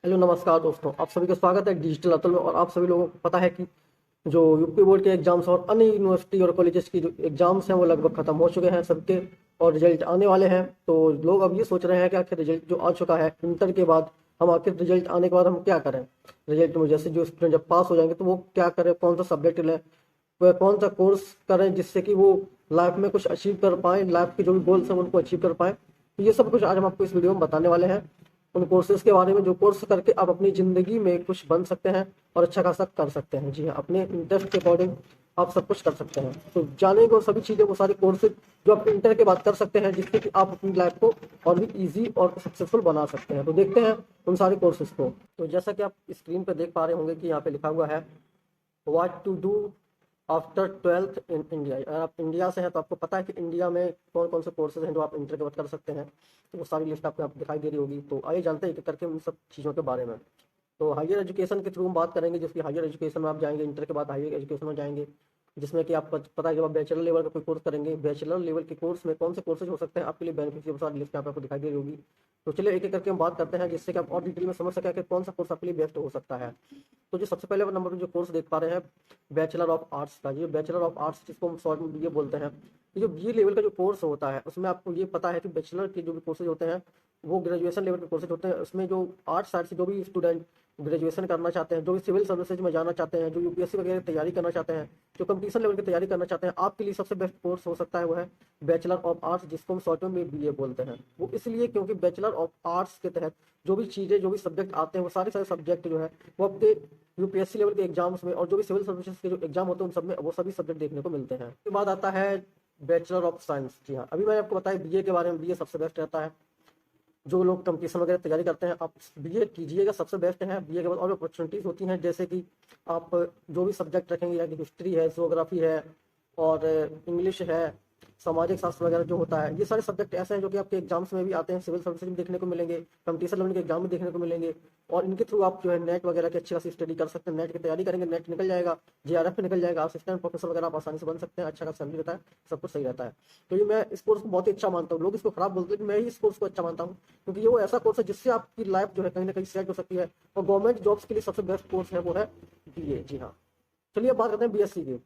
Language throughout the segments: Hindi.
हेलो नमस्कार दोस्तों, आप सभी का स्वागत है डिजिटल अतुल में। और आप सभी लोगों को पता है कि जो यूपी बोर्ड के एग्जाम्स और अन्य यूनिवर्सिटी और कॉलेजेस की जो एग्जाम्स हैं वो लगभग खत्म हो चुके हैं सबके, और रिजल्ट आने वाले हैं। तो लोग अब ये सोच रहे हैं कि आखिर रिजल्ट जो आ चुका है इंटर के बाद, हम आखिर रिजल्ट आने के बाद हम क्या करें। रिजल्ट में जैसे जो स्टूडेंट जब पास हो जाएंगे तो वो क्या करें, कौन सा सब्जेक्ट लें, वह कौन सा कोर्स करें जिससे कि वो लाइफ में कुछ अचीव कर पाएँ, लाइफ के जो भी गोल्स हैं उनको अचीव कर पाएँ। तो ये सब कुछ आज हम आपको इस वीडियो में बताने वाले हैं, उन कोर्सेज के बारे में जो कोर्स करके आप अपनी ज़िंदगी में कुछ बन सकते हैं और अच्छा खासा कर सकते हैं। जी हाँ, अपने इंटरेस्ट के अकॉर्डिंग आप सब कुछ कर सकते हैं। तो जानेंगे वो सभी चीज़ें, वो सारे कोर्सेज जो आप इंटर के बाद कर सकते हैं, जिससे कि आप अपनी लाइफ को और भी ईजी और सक्सेसफुल बना सकते हैं। तो देखते हैं उन सारे कोर्सेज को। तो जैसा कि आप स्क्रीन पर देख पा रहे होंगे कि यहाँ पे लिखा हुआ है what to do after twelfth in India. अगर आप इंडिया से हैं तो आपको पता है कि इंडिया में कौन कौन से कोर्सेज हैं जो आप इंटर के बाद कर सकते हैं। तो वो सारी लिस्ट आपको यहाँ पे दिखाई दे रही होगी। तो आइए जानते हैं एक एक करके उन सब चीज़ों के बारे में। तो हायर एजुकेशन के थ्रू हम बात करेंगे, जिसकी हायर एजुकेशन में आप जाएंगे, इंटर के बाद हायर एजुकेशन में जाएंगे, जिसमें कि आप पता है जब आप बैचलर लेवल का कोई कोर्स करेंगे, बैचलर लेवल के कोर्स में कौन से कोर्सेज हो सकते हैं आपके लिए बेनिफिशियल, सारी लिस्ट यहाँ पे आपको दिखाई दे रही होगी। तो चलिए एक एक करके हम बात करते हैं, जिससे कि आप और डिटेल में समझ सकें कि कौन सा कोर्स आपके लिए बेस्ट हो सकता है। तो जो सबसे पहले नंबर पर जो कोर्स देख पा रहे हैं, बैचलर ऑफ आर्ट्स का, ये बैचलर ऑफ आर्ट्स जिसको हम शॉर्ट में बीए बोलते हैं, ये जो बीए लेवल का जो कोर्स होता है उसमें आपको ये पता है कि बैचलर के जो भी कोर्सेज होते हैं वो ग्रेजुएशन लेवल के कोर्सेज होते हैं। उसमें जो आर्ट्स साइड से जो भी स्टूडेंट ग्रेजुएशन करना चाहते हैं, जो भी सिविल सर्विसेज में जाना चाहते हैं, जो यूपीएससी वगैरह की तैयारी करना चाहते हैं, जो कंपटीशन लेवल की तैयारी करना चाहते हैं, आपके लिए सबसे बेस्ट कोर्स हो सकता है वो है बैचलर ऑफ आर्ट्स, जिसको हम शॉर्ट में बीए बोलते हैं। वो इसलिए क्योंकि बैचलर ऑफ आर्ट्स के तहत जो भी चीज़ें, जो भी सब्जेक्ट आते हैं, वो सारे सारे सब्जेक्ट जो है वो आपके यूपीएससी लेवल के एग्जाम्स में और जो भी सिविल सर्विसेज के जो एग्जाम होते हैं उन सब में वो सभी सब्जेक्ट देखने को मिलते हैं। उसके बाद आता है बैचलर ऑफ साइंस। जी हाँ, अभी मैंने आपको बताया बीए के बारे में, बीए सबसे बेस्ट रहता है। जो लोग कंपटीशन वगैरह तैयारी करते हैं आप बीए कीजिएगा, सबसे बेस्ट है। बीए के बाद और अपॉर्चुनिटीज़ होती हैं, जैसे कि आप जो भी सब्जेक्ट रखेंगे, या कि हिस्ट्री है, ज्योग्राफी है, और इंग्लिश है, सामाजिक शास्त्र वगैरह जो होता है, ये सारे सब्जेक्ट ऐसे हैं जो कि आपके एग्जाम्स में भी आते हैं, सिविल सर्विसेज में देखने को मिलेंगे, कंपटीशन लेवल के एग्जाम में देखने को मिलेंगे। और इनके थ्रू आप जो है नेट वगैरह की अच्छी खासी स्टडी कर सकते हैं। नेट की तैयारी करेंगे, नेट निकल जाएगा, जेआरएफ निकल जाएगा, असिस्टेंट प्रोफेसर वगैरह आप आसानी से बन सकते हैं, अच्छा खासा सैलरी रहता है, सब कुछ सही रहता है। तो ये मैं इस कोर्स को बहुत ही अच्छा मानता हूँ। लोग इसको खराब बोलते हैं, लेकिन मैं ही इस कोर्स को अच्छा मानता हूँ, क्योंकि ये वो ऐसा कोर्स है जिससे आपकी लाइफ जो है कहीं ना कहीं सेट हो सकती है। और गवर्नमेंट जॉब्स के लिए सबसे बेस्ट कोर्स है वो है बीए। जी हाँ, चलिए अब बात करते हैं बीएससी की।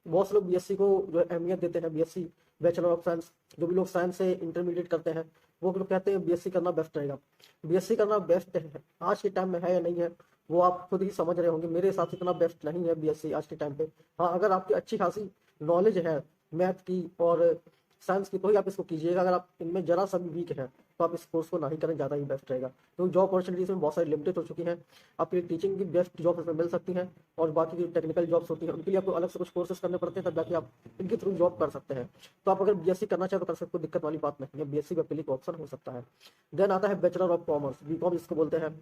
बहुत से लोग बीएससी को जो है अहमियत देते हैं। बीएससी बैचलर ऑफ साइंस, जो भी लोग साइंस से इंटरमीडिएट करते हैं वो लोग कहते हैं बीएससी करना बेस्ट रहेगा। बीएससी करना बेस्ट है आज के टाइम में, है या नहीं है वो आप खुद ही समझ रहे होंगे। मेरे हिसाब से इतना बेस्ट नहीं है बीएससी आज के टाइम पे। हाँ, अगर आपकी अच्छी खासी नॉलेज है मैथ की और साइंस की तो ही आप इसको कीजिएगा। अगर आप इनमें जरा सा भी वीक है तो आप इस कोर्स को ना ही करें, ज़्यादा ही बेस्ट रहेगा। तो जॉब अपॉर्चुनिटीज में बहुत सारी लिमिटेड हो चुकी हैं। आपके लिए टीचिंग की बेस्ट जॉब इसमें मिल सकती हैं, और बाकी जो टेक्निकल जॉब्स होती हैं उनके लिए आपको अलग से कुछ कोर्सेज करने पड़ते हैं, तब जाके आप इनके थ्रू जॉब कर सकते हैं। तो आप अगर बीएससी करना चाहें तो कर सकते हो, दिक्कत वाली बात नहीं है, बीएससी आपके लिए एक ऑप्शन हो सकता है। देन आता है बैचलर ऑफ कॉमर्स, बीकॉम जिसको बोलते हैं।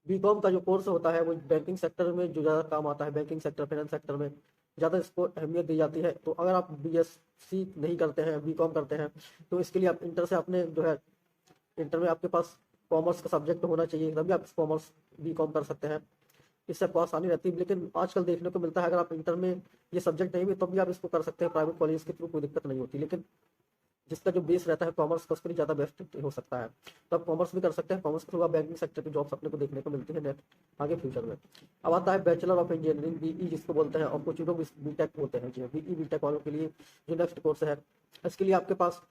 बीकॉम का जो कोर्स होता है वो बैंकिंग सेक्टर में जो ज़्यादा काम आता है, बैंकिंग सेक्टर, फाइनेंस सेक्टर में ज़्यादा इसको अहमियत दी जाती है। तो अगर आप बीएससी नहीं करते हैं, बीकॉम करते हैं, तो इसके लिए आप इंटर से आपने जो है, इंटर में आपके पास कॉमर्स का सब्जेक्ट होना चाहिए, तभी आप कॉमर्स बीकॉम कर सकते हैं। इससे आपको आसानी रहती है। लेकिन आजकल देखने को मिलता है अगर आप इंटर में ये सब्जेक्ट नहीं भी तब भी आप इसको कर सकते हैं प्राइवेट कॉलेज के थ्रू, कोई दिक्कत नहीं होती। लेकिन जिसका जो बेस रहता है कॉमर्स का, उसके लिए ज़्यादा बेस्ट हो सकता है। तो आप कॉमर्स भी कर सकते हैं। कॉमर्स के थ्रू आप बैंकिंग सेक्टर की जॉब्स अपने को देखने को मिलती है नेक्स्ट आगे फ्यूचर में। अब आता है बैचलर ऑफ इंजीनियरिंग, बीई जिसको बोलते हैं, और कुछ लोग बीटेक बोलते हैं। जी बीई बीटेक वालों के लिए जो नेक्स्ट कोर्स है, इसके लिए आपके पास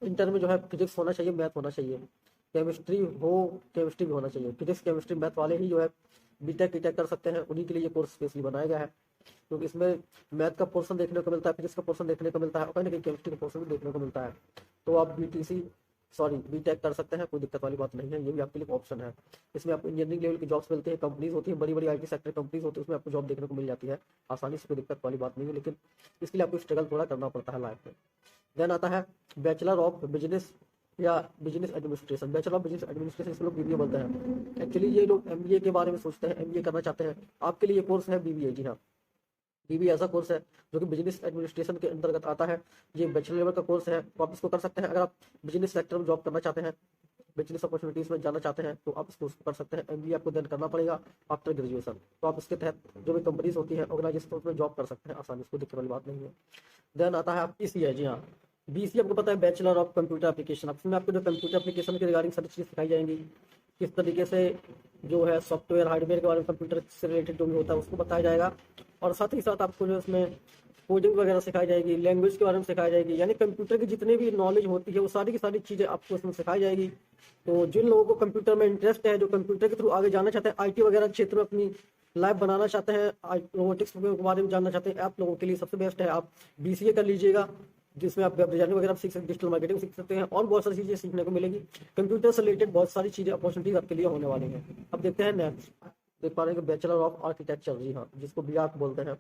इंटर में जो है फिजिक्स होना चाहिए, मैथ होना चाहिए, केमिस्ट्री हो, केमिस्ट्री भी होना चाहिए। फिजिक्स केमिस्ट्री मैथ वाले ही जो है बीटेक टीटेक कर सकते हैं, उन्हीं के लिए ये कोर्स स्पेशली बनाया गया है। क्योंकि इसमें मैथ का पोर्शन देखने को मिलता है, फिजिक्स का पोर्शन देखने को मिलता है, और कहीं ना कहीं केमिस्ट्री का पोर्शन भी देखने को मिलता है। तो आप बीटेक कर सकते हैं, कोई दिक्कत वाली बात नहीं है, ये भी आपके लिए ऑप्शन है। इसमें आपको इंजीनियरिंग लेवल की जॉब्स मिलती है, कंपनीज होती है, बड़ी बड़ी आईटी सेक्टर कंपनीज होती है, उसमें आपको जॉब देखने को मिल जाती है आसानी से, कोई दिक्कत वाली बात नहीं है। लेकिन इसके लिए आपको स्ट्रगल थोड़ा करना पड़ता है लाइफ में। देन आता है बैचलर ऑफ बिजनेस या business administration. Bachelor of business administration इसको लोग बीबीए बोलते हैं। एक्चुअली ये लोग एमबीए के बारे में सोचते हैं, एमबीए करना चाहते हैं, आपके लिए ये कोर्स है बीबीए। जी हाँ, बीबीए ऐसा कोर्स है जो कि बिजनेस एडमिनिस्ट्रेशन के अंतर्गत आता है। ये बैचलर लेवल का कोर्स है, तो आप इसको कर सकते हैं। अगर आप बिजनेस सेक्टर में जॉब करना चाहते हैं, बिजनेस अपॉर्चुनिटीज़ में जाना चाहते हैं, तो आप इसको कर सकते हैं। एमबीए आपको देन करना पड़ेगा आफ्टर ग्रेजुएशन। तो आप इसके तहत जो भी कंपनीज होती है, ऑर्गेनाइजेशन, उसमें जॉब कर सकते हैं आसानी से, कोई दिक्कत वाली बात नहीं है। देन आता है आप बीसीए। जी हाँ, बीसीए आपको पता है बैचलर ऑफ कंप्यूटर एप्लीकेशन। अब इसमें आपको जो कंप्यूटर एप्लीकेशन के रिगार्डिंग सारी चीज़ सिखाई जाएंगी, किस तरीके से जो है सॉफ्टवेयर हार्डवेयर के बारे में, कंप्यूटर से रिलेटेड जो भी होता है उसको बताया जाएगा। और साथ ही साथ आपको जो है इसमें कोडिंग वगैरह सिखाई जाएगी, लैंग्वेज के बारे में सिखाई जाएगी, यानी कंप्यूटर की जितनी भी नॉलेज होती है वो सारी की सारी चीज़ें आपको इसमें सिखाई जाएगी। तो जिन लोगों को कंप्यूटर में इंटरेस्ट है, जो कंप्यूटर के थ्रू आगे जाना चाहते हैं, आईटी वगैरह क्षेत्र में अपनी लाइफ बनाना चाहते हैं, रोबोटिक्स के बारे में जानना चाहते हैं, आप लोगों के लिए सबसे बेस्ट है आप बीसीए कर लीजिएगा, जिसमें आप वेब डिजाइनिंग वगैरह सीख सकते, डिजिटल मार्केटिंग सीख सकते हैं और बहुत सारी चीज़ें सीखने को मिलेगी। कंप्यूटर से रिलेटेड बहुत सारी चीज़ें अपॉर्चुनिटीज आपके लिए होने वाली हैं। अब देखते हैं नेक्स्ट, देख पा रहे हैं कि बैचलर ऑफ आर्किटेक्चर, जी हाँ, जिसको बीआर्क बोलते हैं।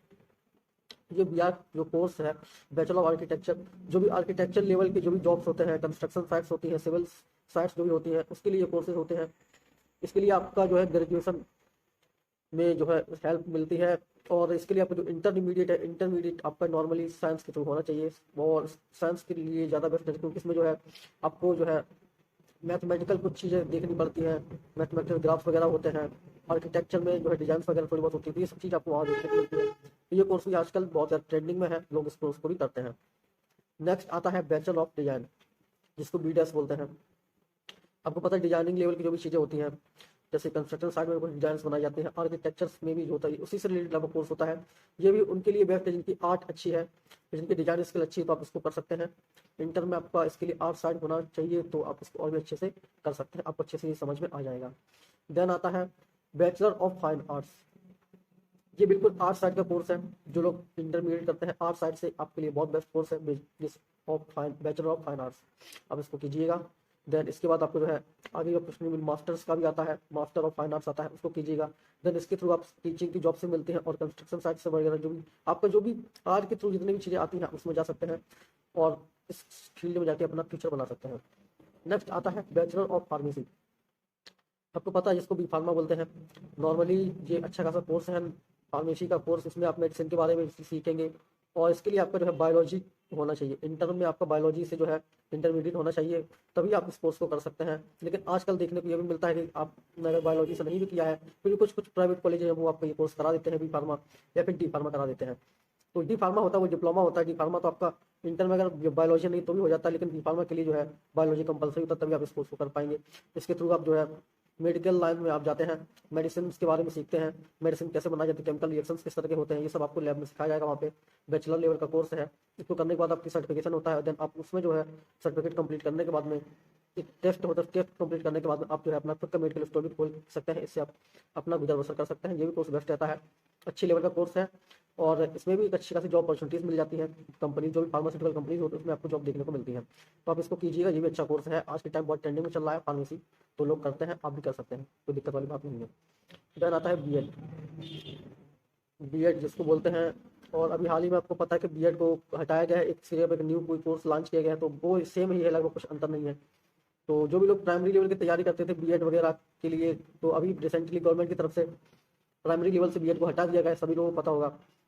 ये बीआर्क जो कोर्स है, बैचलर ऑफ आर्किटेक्चर, जो भी आर्किटेक्चर लेवल के जो भी जॉब्स होते हैं, कंस्ट्रक्शन साइट्स होती है, सिविल साइट्स जो भी होती है, उसके लिए ये कोर्सेज होते हैं। इसके लिए आपका जो है ग्रेजुएशन में जो है हेल्प मिलती है। और इसके लिए आपका जो इंटरमीडिएट है, इंटरमीडिएट आपका नॉर्मली साइंस के थ्रू होना चाहिए, और साइंस के लिए ज़्यादा बेस्ट है क्योंकि इसमें जो है आपको जो है मैथमेटिकल कुछ चीज़ें देखनी पड़ती हैं, मैथमेटिकल ग्राफ्स वगैरह होते हैं, आर्किटेक्चर में जो है डिजाइन वगैरह थोड़ी बहुत होती है, ये सब चीज़ आपको वहाँ देखने को मिलती है। तो ये कोर्स भी आजकल बहुत ज़्यादा ट्रेंडिंग में है, लोग इस कोर्स को भी करते हैं। नेक्स्ट आता है बैचलर ऑफ डिजाइन, जिसको बीडेस बोलते हैं। आपको पता है डिजाइनिंग लेवल की जो भी चीज़ें होती हैं, जैसे कंस्ट्रक्शन साइड में कुछ डिजाइन बनाई जाती हैं, आर्किटेक्चर्स में भी जो होता है उसी से रिलेटेड आपका कोर्स होता है। ये भी उनके लिए बेस्ट है जिनकी आर्ट अच्छी है, जिनकी डिजाइन स्किल अच्छी है, तो आप इसको कर सकते हैं। इंटर में आपका इसके लिए आर्ट साइड होना चाहिए, तो आप इसको और भी अच्छे से कर सकते हैं, आपको अच्छे से ये समझ में आ जाएगा। देन आता है बैचलर ऑफ फाइन आर्ट्स, ये बिल्कुल आर्ट साइड का कोर्स है। जो लोग इंटरमीडिएट करते हैं आर्ट साइड से, आपके लिए बहुत बेस्ट कोर्स है बैचलर ऑफ फाइन आर्ट्स, आप इसको कीजिएगा। देन इसके बाद आपको जो है आगे ऑप्शन मास्टर्स का भी आता है, मास्टर ऑफ फाइन आर्ट्स आता है, उसको कीजिएगा। देन इसके थ्रू आप टीचिंग की जॉब से मिलते हैं, और कंस्ट्रक्शन साइट से वगैरह जो भी आपका जो भी आर्ट के थ्रू जितनी भी चीज़ें आती हैं उसमें जा सकते हैं, और इस फील्ड में जाके अपना फ्यूचर बना सकते हैं। नेक्स्ट आता है बैचलर ऑफ फार्मेसी, आपको पता है जिसको बी फार्मा बोलते हैं। नॉर्मली ये अच्छा खासा कोर्स है फार्मेसी का कोर्स, इसमें आप मेडिसिन के बारे में सीखेंगे, और इसके लिए आपका जो है बायोलॉजी होना चाहिए, इंटर में आपका बायोलॉजी से जो है इंटरमीडिएट होना चाहिए, तभी आप इस कोर्स को कर सकते हैं। लेकिन आजकल देखने को ये भी मिलता है कि आपने अगर बायोलॉजी से नहीं भी किया है, फिर कुछ कुछ प्राइवेट कॉलेज हैं वो आपको ये कोर्स करा देते हैं, बी फार्मा या फिर डी फार्मा करा देते हैं। तो डी फार्मा होता है वो डिप्लोमा होता है, डी फार्मा तो आपका इंटर में अगर बायोलॉजी नहीं तो भी हो जाता है, लेकिन बी फार्मा के लिए जो है बायोलॉजी कंपलसरी होता है, तभी आप इस कोर्स को कर पाएंगे। इसके थ्रू आप जो है मेडिकल लाइन में आप जाते हैं, मेडिसिन के बारे में सीखते हैं, मेडिसिन कैसे बनाई जाती है, केमिकल रिएक्शंस किस तरह के होते हैं, ये सब आपको लैब में सिखाया जाएगा। वहाँ पे बैचलर लेवल का कोर्स है। इसको करने के बाद आपकी सर्टिफिकेशन होता है, देन आप उसमें जो है सर्टिफिकेट कंप्लीट करने के बाद में एक टेस्ट होता है, टेस्ट कंप्लीट करने के बाद में आप जो है अपना खुद का मेडिकल स्टोर भी खोल सकते हैं, इससे आप अपना गुजर बसर कर सकते हैं। ये भी कोर्स बेस्ट रहता है, अच्छी लेवल का कोर्स है, और इसमें भी एक अच्छी खासी जॉब अपॉर्चुनिटीज मिल जाती है। कंपनी जो भी फार्मास्यूटिकल कंपनीज होती है उसमें आपको जॉब देखने को मिलती है, तो आप इसको कीजिएगा, ये भी अच्छा कोर्स है। आज के टाइम बहुत ट्रेंडिंग में चल रहा है फार्मेसी, तो लोग करते हैं, आप भी कर सकते हैं, कोई दिक्कत वाली बात नहीं है। देन आता है बीएड, बीएड जिसको बोलते हैं, और अभी हाल ही में आपको पता है कि बीएड को हटाया गया है, एक सिर्फ एक न्यू कोई कोर्स लॉन्च किया गया है, तो वो सेम ही है, लगभग कुछ अंतर नहीं है। तो जो भी लोग प्राइमरी लेवल की तैयारी करते थे बीएड वगैरह के लिए, तो अभी रिसेंटली गवर्नमेंट की तरफ से प्राइमरी लेवल से बीएड को हटा दिया गया है, सभी लोगों को पता होगा।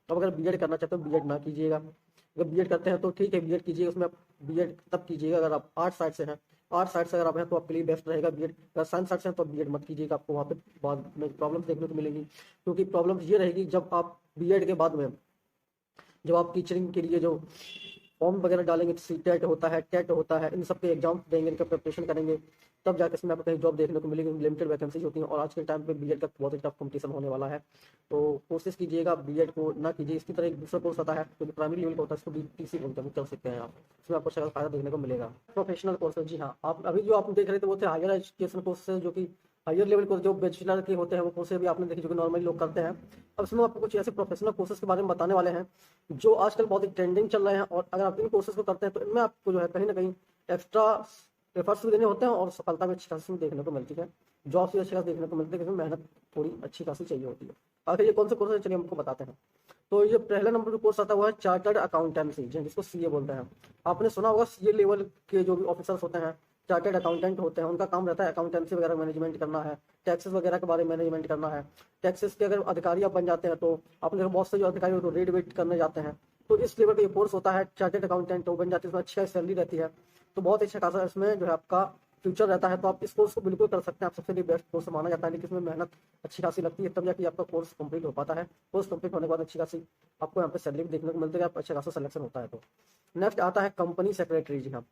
अब अगर बीएड करना चाहते हो बीएड ना कीजिएगा, अगर बीएड करते हैं तो ठीक है बीएड कीजिए, उसमें आप बीएड तब कीजिएगा अगर आप आर्ट साइड से हैं, आर्ट साइड से अगर आप हैं तो आपके लिए बेस्ट रहेगा बीएड। अगर साइंस साइड से हैं तो बीएड मत कीजिएगा, आपको वहाँ पे बाद में प्रॉब्लम्स देखने को मिलेंगी, क्योंकि प्रॉब्लम्स ये रहेगी जब आप बीएड के बाद में जब आप टीचिंग के लिए जो फॉर्म वगैरह डालेंगे, सीटेट होता है, टेट होता है, इन सब के एग्जाम देंगे, इनका प्रिपरेशन करेंगे, तब जाकर इसमें आपको कहीं जॉब देखने को मिलेगी। लिमिटेड वैकेंसीज होती हैं, और आज के टाइम पे बीएड का बहुत ही टफ कंपटीशन होने वाला है, तो कोशिश कीजिएगा बीएड को ना कीजिए। इसकी तरह एक दूसरा कोर्स आता है जो कि प्राइमरी लेवल का होता है, इसको बीटीसी बोलते हैं, कर सकते हैं आप, इसमें आपको अच्छा फायदा देखने को मिलेगा। प्रोफेशनल कोर्सेज, जी हाँ, आप अभी जो आप देख रहे थे वो थे हायर एजुकेशन कोर्सेज, जो कि हायर लेवल कोर्स जो बैचलर के होते हैं वो कोर्सेज भी आपने देखे जो कि नॉर्मली लोग करते हैं। अब इसमें आपको कुछ ऐसे प्रोफेशनल कोर्सेज के बारे में बताने वाले हैं जो आजकल बहुत ही ट्रेंडिंग चल रहे हैं, और अगर आप इन कोर्सेज को करते हैं तो इनमें आपको जो है कहीं ना कहीं एक्स्ट्रा एफर्ट्स भी देने होते हैं, और सफलता भी अच्छी खासी देखने को मिलती है, जॉब भी अच्छी खासी देखने को मिलती है, क्योंकि मेहनत थोड़ी अच्छी खासी चाहिए होती है। आखिर ये कौन से कोर्स है, चलिए हमको बताते हैं। तो ये पहला नंबर का कोर्स आता हुआ है चार्टर्ड अकाउंटेंसी, जिसको सीए बोलते हैं। आपने सुना होगा सीए लेवल के जो भी ऑफिसर्स होते हैं, चार्टर्ड अकाउंटेंट होते हैं, उनका काम रहता है अकाउंटेंसी वगैरह मैनेजमेंट करना है, टैक्सेस वगैरह के बारे में मैनेजमेंट करना है। टैक्सेस के अगर अधिकारी आप बन जाते हैं तो आपने बहुत से जो अधिकारी हो तो रेड वेट करने जाते हैं, तो इस लेवल का ये कोर्स होता है, चार्टर्ड अकाउंटेंट तो बन जाते हैं, इसमें अच्छी सैलरी रहती है, तो बहुत अच्छा खासा इसमें जो है आपका फ्यूचर रहता है। तो आप इस कोर्स को बिल्कुल कर सकते हैं, आप सबसे लिए बेस्ट कोर्स माना जाता है, लेकिन इसमें मेहनत अच्छी खासी लगती है, तब जाके आपका कोर्स कंप्लीट हो पाता है। कोर्स कंप्लीट होने के बाद अच्छी खासी आपको यहाँ पे सैलरी भी देखने को मिलती है, आप अच्छा खासा सिलेक्शन होता है। तो नेक्स्ट आता है कंपनी सेक्रेटरी, जी हाँ,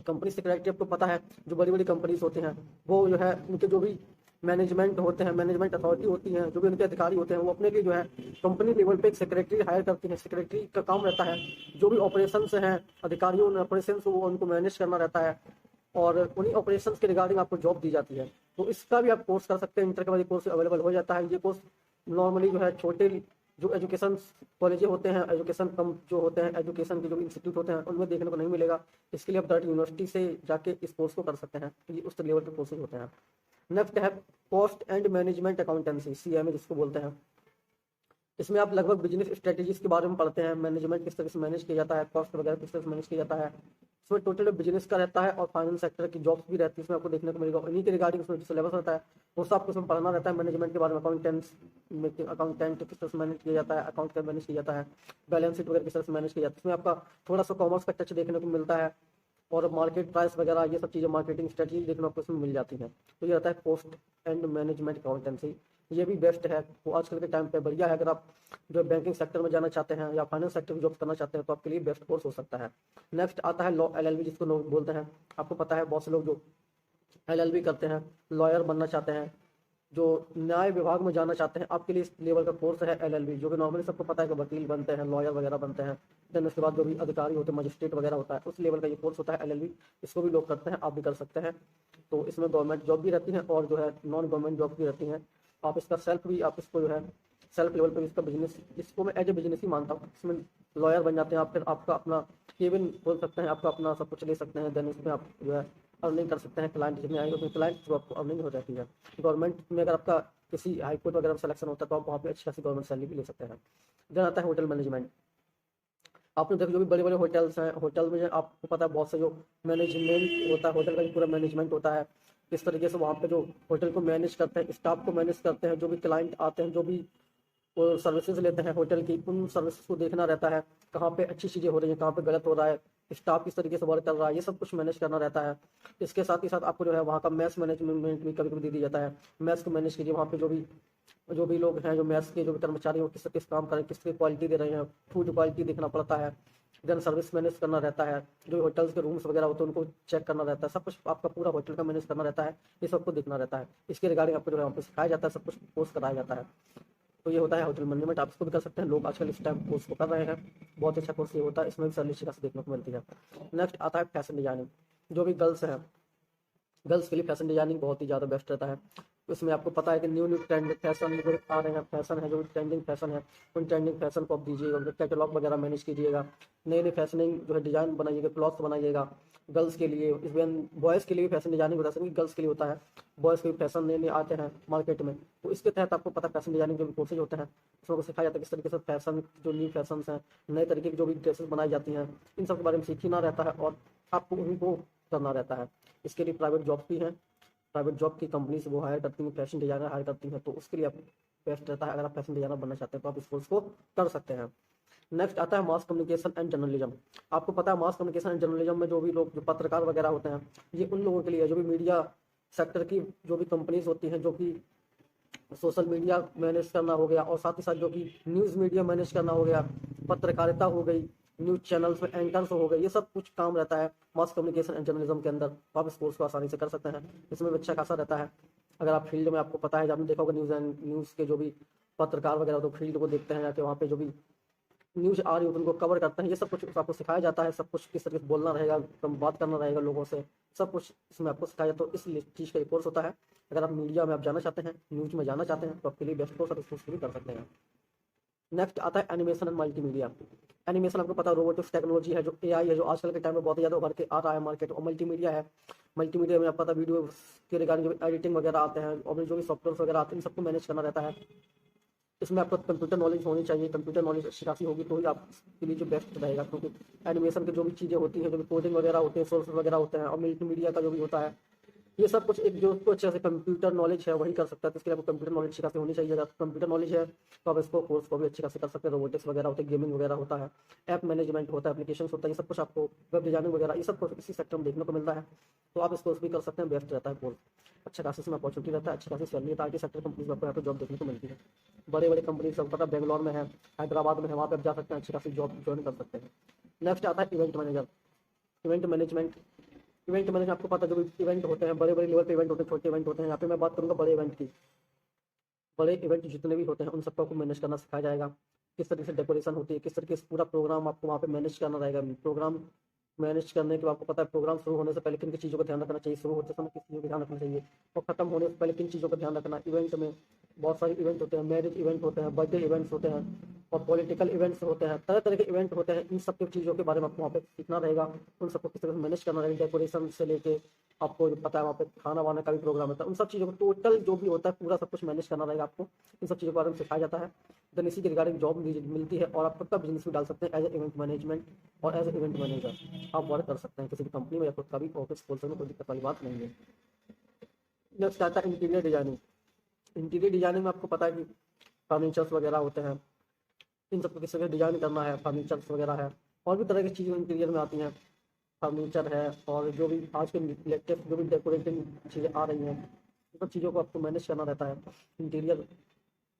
कंपनी सेक्रेटरी आपको पता है जो बड़ी बड़ी कंपनीज होते हैं वो जो है उनके जो भी मैनेजमेंट होते हैं, मैनेजमेंट अथॉरिटी होती है, जो भी उनके अधिकारी होते हैं वो अपने लिए जो है कंपनी लेवल पे एक सेक्रेटरी हायर करती है। सेक्रेटरी का काम रहता है जो भी ऑपरेशन हैं अधिकारियों ने ऑपरेशन वो उनको मैनेज करना रहता है और उन्हीं ऑपरेशन के रिगार्डिंग आपको जॉब दी जाती है। तो इसका भी आप कोर्स कर सकते हैं, इंटर के बाद कोर्स अवेलेबल हो जाता है। ये कोर्स नॉर्मली जो है छोटे जो एजुकेशन कॉलेज होते हैं, एजुकेशन कम जो होते हैं, एजुकेशन के जो इंस्टीट्यूट होते हैं उनमें देखने को नहीं मिलेगा। इसके लिए आप डायरेक्ट यूनिवर्सिटी से जाके इस कोर्स को कर सकते हैं। ये उस लेवल के कोर्सेज होते हैं। नेक्स्ट है cost and management accountancy, CMA जिसको बोलते हैं। इसमें आप लगभग बिजनेस स्ट्रेटेजीज के बारे में पढ़ते हैं, मैनेजमेंट किस तरह से मैनेज किया जाता है, कॉस्ट वगैरह किस तरह से मैनेज किया जाता है। इसमें टोटल बिजनेस का रहता है और फाइनेंस सेक्टर की जॉब्स भी रहती है, इसमें आपको देखने को मिलेगा। इन्हीं के रिगार्डिंग उसमें जो सिलेबस रहता है वो सब आपको उसमें पढ़ना रहता है। मैनेजमेंट के बारे में अकाउंटेंट किस तरह से मैनेज किया जाता है, अकाउंट कैसे मैनेज किया जाता है, बैलेंस शीट वगैरह किस तरह से मैनेज किया जाता है। इसमें आपका थोड़ा सा कॉमर्स का टच देखने को मिलता है और मार्केट प्राइस वगैरह ये सब चीज़ें, मार्केटिंग स्ट्रेटजी देखने को इसमें मिल जाती है। तो ये रहता है कॉस्ट एंड मैनेजमेंट अकाउंटेंसी। ये भी बेस्ट है, वो आजकल के टाइम पे बढ़िया है। अगर आप जो बैंकिंग सेक्टर में जाना चाहते हैं या फाइनेंस सेक्टर में जॉब करना चाहते हैं तो आपके लिए बेस्ट कोर्स हो सकता है। नेक्स्ट आता है लॉ, LLB जिसको लोग बोलते हैं। आपको पता है बहुत से लोग जो LLB करते हैं, लॉयर बनना चाहते हैं, जो न्याय विभाग में जाना चाहते हैं, आपके लिए इस लेवल का कोर्स है LLB, जो कि नॉर्मली सबको पता है कि वकील बनते हैं, लॉयर वगैरह बनते हैं। देन उसके बाद जो भी अधिकारी होते हैं, मजिस्ट्रेट वगैरह होता है, उस लेवल का ये कोर्स होता है LLB। इसको भी लोग करते हैं, आप भी कर सकते हैं। तो इसमें गवर्नमेंट जॉब भी रहती है और जो है नॉन गवर्नमेंट जॉब भी रहती हैं। आप इसका सेल्फ भी, आप इसको जो है सेल्फ लेवल पर इसका बिजनेस, इसको मैं एज ए बिजनेस ही मानता हूँ। इसमें लॉयर बन जाते हैं आप, फिर आपका अपना केबिन खोल सकते हैं, आपका अपना सब कुछ ले सकते हैं। देन इसमें आप जो है अर्निंग कर सकते हैं। क्लाइंट जितने आएंगे उतने क्लाइंट जो आपको अर्निंग हो जाती है। गवर्नमेंट में अगर आपका किसी हाई कोर्ट वगैरह में सिलेक्शन होता है तो आप वहाँ पे अच्छी खासी गवर्नमेंट सैलरी भी ले सकते हैं। देन आता है होटल मैनेजमेंट। आपने देखो जो भी बड़े बड़े होटल्स हैं, होटल में आपको पता है बहुत से जो मैनेजमेंट होता है, होटल का भी पूरा मैनेजमेंट होता है। किस तरीके से वहाँ पे जो होटल को मैनेज करते हैं, स्टाफ को मैनेज करते हैं, जो भी क्लाइंट आते हैं, जो भी वो सर्विसेज लेते हैं होटल की, उन सर्विसेज को देखना रहता है। कहाँ पे अच्छी चीज़ें हो रही हैं, कहाँ पे गलत हो रहा है, स्टाफ किस तरीके से वर्क कर रहा है, ये सब कुछ मैनेज करना रहता है। इसके साथ ही साथ आपको जो है वहाँ का मैस मैनेजमेंट भी कभी कभी दे दिया जाता है। मैस को मैनेज कीजिए, वहाँ पे जो भी लोग हैं, जो मैस के जो भी कर्मचारी हो, किस किस काम कर रहे हैं, किस की क्वालिटी दे रहे हैं, फूड क्वालिटी देखना पड़ता है। देन सर्विस मैनेज करना रहता है, जो होटल्स के रूम्स वगैरह होते हैं उनको चेक करना रहता है। सब कुछ आपका पूरा होटल का मैनेज करना रहता है, ये सबको देखना रहता है। इसके रिगार्डिंग आपको जो है वहाँ पे सिखाया जाता है, सब कुछ कोर्स कराया जाता है। तो ये होता है होटल मैनेजमेंट। आप इसको भी कर सकते हैं, लोग आजकल इस टाइम कोर्स को कर रहे हैं। बहुत अच्छा कोर्स ये होता है, इसमें भी सैलरी अच्छी खासी देखने को मिलती है। नेक्स्ट आता है फैशन डिजाइनिंग। जो भी गर्ल्स हैं, गर्ल्स के लिए फैशन डिजाइनिंग बहुत ही ज़्यादा बेस्ट रहता है। इसमें आपको पता है कि न्यू न्यू ट्रेंड फैशन जो आ रहे हैं, फैशन है जो ट्रेंडिंग फैशन है, उन ट्रेंडिंग फैशन को आप दीजिएगा, उनके कैटलॉग वगैरह मैनेज कीजिएगा, नए नए फैशनिंग जो है डिज़ाइन बनाइएगा, क्लॉथ्स बनाइएगा गर्ल्स के लिए। इवन बॉयज़ के लिए भी फैशन डिजाइनिंग होता है, गर्ल्स के लिए होता है, बॉयज़ के भी फैशन नए नए आते हैं मार्केट में। तो इसके तहत आपको पता है फैशन डिजाइनिंग जो भी कोर्सेज होते हैं उसमें सिखाया जाता है किस तरीके से फैशन, जो न्यू फैशन हैं, नए तरीके की जो भी ड्रेसेस बनाई जाती हैं, इन सब के बारे में सीखना रहता है और आपको उनको करना रहता है। इसके लिए प्राइवेट जॉब भी हैं, प्राइवेट जॉब की कंपनी से वो हायर करती हैं, फैशन डिजाइनर हायर करती हैं। तो उसके लिए आप बेस्ट रहता है। अगर आप फैशन डिजाइनर बनना चाहते हैं तो आप इस कोर्स को कर सकते हैं। नेक्स्ट आता है मास कम्युनिकेशन एंड जर्नलिज्म। आपको पता है मास कम्युनिकेशन एंड जर्नलिज्म में जो भी लोग जो पत्रकार वगैरह होते हैं, ये उन लोगों के लिए, जो भी मीडिया सेक्टर की जो भी कंपनीज होती हैं, जो कि सोशल मीडिया मैनेज करना हो गया और साथ ही साथ जो कि न्यूज़ मीडिया मैनेज करना हो गया, पत्रकारिता हो गई, न्यूज चैनल्स में एंकर्स हो गए, ये सब कुछ काम रहता है मास कम्युनिकेशन एंड जर्नलिज्म के अंदर। तो आप इस कोर्स को आसानी से कर सकते हैं, इसमें भी अच्छा खासा रहता है। अगर आप फील्ड में, आपको पता है, आपने देखा होगा न्यूज़ के जो भी पत्रकार वगैरह तो फील्ड को देखते हैं जाके, वहाँ पे जो भी न्यूज आ रही होती है उनको कवर करते हैं। ये सब कुछ आपको सिखाया जाता है, सब कुछ किस तरीके से बोलना रहेगा, बात करना रहेगा लोगों से, सब कुछ इसमें आपको सिखाया जाता है। तो इस चीज़ का कोर्स होता है। अगर आप मीडिया में आप जाना चाहते हैं, न्यूज में जाना चाहते हैं तो आपके लिए बेस्ट कोर्स, आप इस कोर्स भी कर सकते हैं। नेक्स्ट आता है एनिमेशन एंड मल्टीमीडिया। एनिमेशन आपको पता है रोबोटिक्स टेक्नोलॉजी है, जो AI है, जो आजकल के टाइम में बहुत ज़्यादा उभर के आ रहा है मार्केट। और मल्टीमीडिया है, मल्टीमीडिया में आपको पता है वीडियो के रिगार्डिंग जो एडिटिंग वगैरह आते हैं और जो भी सॉफ्टवेयर वगैरह आते हैं, इन सबको मैनेज करना रहता है। इसमें आपको कंप्यूटर नॉलेज होनी चाहिए, कंप्यूटर नॉलेज अच्छी खासी होगी तो ही आपके लिए जो बेस्ट रहेगा। क्योंकि एनिमेशन की जो भी चीज़ें होती हैं, जो भी कोडिंग वगैरह होते हैं, सोर्स वगैरह होते हैं, और मल्टीमीडिया का जो भी होता है, ये सब कुछ एक जो उसको अच्छे से कंप्यूटर नॉलेज है वही कर सकता है। तो इसके लिए आपको कंप्यूटर नॉलेज अच्छी खासी होनी चाहिए। अगर कंप्यूटर नॉलेज है तो आप इसको कोर्स को भी अच्छी खासी कर सकते हैं। रोबोटिक्स वगैरह होते हैं, गेमिंग वगैरह होता है, ऐप मैनेजमेंट होता है, एप्लीकेशन होता है, ये सब कुछ आपको, वेब डिजाइनिंग वगैरह, ये सब कुछ इसी सेक्टर में देखने को मिलता है। तो आप इस कोर्स भी कर सकते हैं, बेस्ट रहता है कोर्स। अच्छा खासी इसमें अपॉर्चुनिटी रहता है, अच्छी खासी सैलरी रहता है। IT सेक्टर कंपनीज में आपको यहाँ पे जॉब देखने को मिलती है। बड़े बड़े कंपनी सब पता बेंगलोर में है, हैदराबाद में है, वहाँ पे आप जा सकते हैं, अच्छी खासी जॉब ज्वाइन कर सकते हैं। नेक्स्ट आता है event manager, event management. Event management आपको पता है, जो भी इवेंट होते हैं, बड़े बड़े लेवल पे इवेंट होते हैं, छोटे इवेंट होते हैं। यहाँ पे मैं बात करूँगा बड़े इवेंट की। बड़े इवेंट जितने भी होते हैं उन सबको आपको मैनेज करना सिखाया जाएगा। किस तरीके से डेकोरेशन होती है, किस तरीके से पूरा प्रोग्राम आपको वहाँ पे मैनेज करना रहेगा। प्रोग्राम मैनेज करने के बाद आपको पता है प्रोग्राम शुरू होने से पहले किन किन चीज़ों का ध्यान रखना चाहिए, शुरू होते समय किस चीज़ों का ध्यान रखना चाहिए, और खत्म होने से पहले किन चीज़ों का ध्यान रखना। इवेंट में बहुत सारे इवेंट होते हैं, मैरिज इवेंट होते हैं, बर्थडे इवेंट्स होते हैं, और पॉलिटिकल इवेंट्स होते हैं, तरह तरह के इवेंट होते हैं। इन सब चीज़ों के बारे में आपको वहाँ पे सीखना रहेगा, उन सबको किस तरह से मैनेज करना रहेगा। डेकोरेशन से लेके आपको जो पता है वहाँ पे खाना वाना का भी प्रोग्राम होता है, उन सब चीज़ों को टोटल जो भी होता है पूरा सब कुछ मैनेज करना रहेगा आपको। इन सब चीज़ों के बारे में सिखाया जाता है। देन इसी के रिगार्डिंग जॉब मिलती है, और आप खुद का बिजनेस भी डाल सकते हैं एज ए इवेंट मैनेजमेंट और एज ए इवेंट मैनेजर आप वर्क कर सकते हैं किसी भी कंपनी में, या खुद का भी ऑफिस खोल सकते हैं, कोई दिक्कत वाली बात नहीं है। नेक्स्ट आता है इंटीरियर डिजाइनिंग। इंटीरियर डिजाइनिंग में आपको पता है कि फर्नीचर्स वगैरह होते हैं, इन सबको किस तरह डिजाइन करना है। फर्नीचर्स वगैरह है, और भी तरह की चीज़ें इंटीरियर में आती हैं। फर्नीचर है, और जो भी आज के लेटेस्ट जो भी डेकोरेटिंग चीज़ें आ रही हैं, इन सब चीज़ों को आपको मैनेज करना रहता है। इंटीरियर